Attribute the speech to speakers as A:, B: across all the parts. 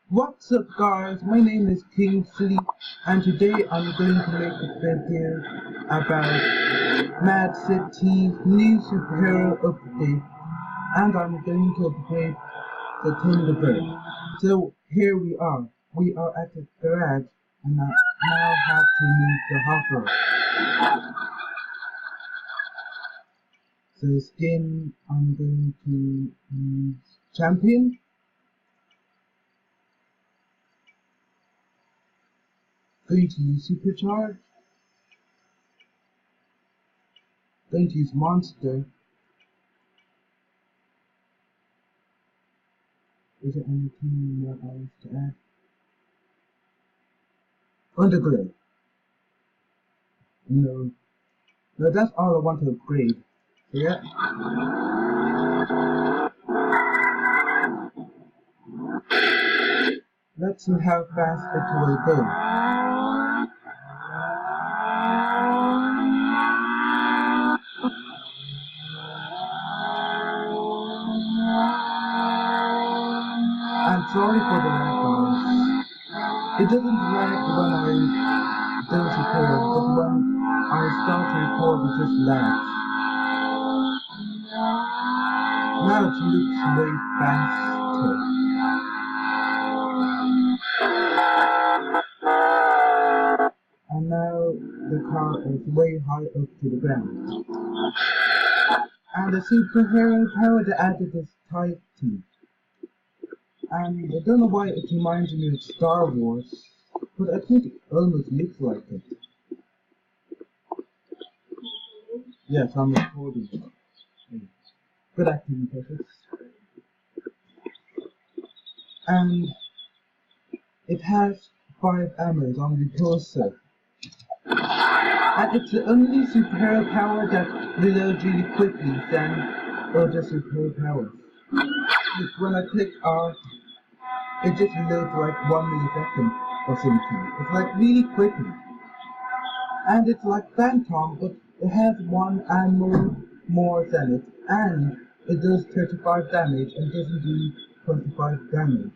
A: What's up guys, my name is Kingsley and today I'm going to make a video about Madcity's new superhero update, and I'm going to upgrade the Thunderbird. So here we are at the garage and I now have to move the hopper. So skin, I'm going to use champion. Going to use supercharge. Going to use monster. Is there anything more else to add? Underglow. No, that's all I want to upgrade. So yeah. Let's see how fast it will go. I'm sorry for the lag, guys. It doesn't lag when I don't record, but when I start to record it just lags. Now it looks way faster. And now the car is way high up to the ground. And the superhero power they added is Titan. And I don't know why it reminds me of Star Wars, but I think it almost looks like it. Yes, I'm recording. Good acting purpose. And it has 5 ammos on the torso. And it's the only superhero power that reloads really quickly than other superhero powers. Look, when I click R, it just reloads like 1 millisecond or something. It's like really quickly. And it's like Phantom, but it has 1 ammo more than it, and it does 35 damage and doesn't do 25 damage.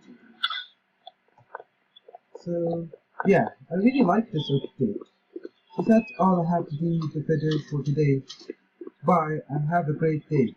A: So yeah, I really like this update. So that's all I have to do with the video for today. Bye and have a great day.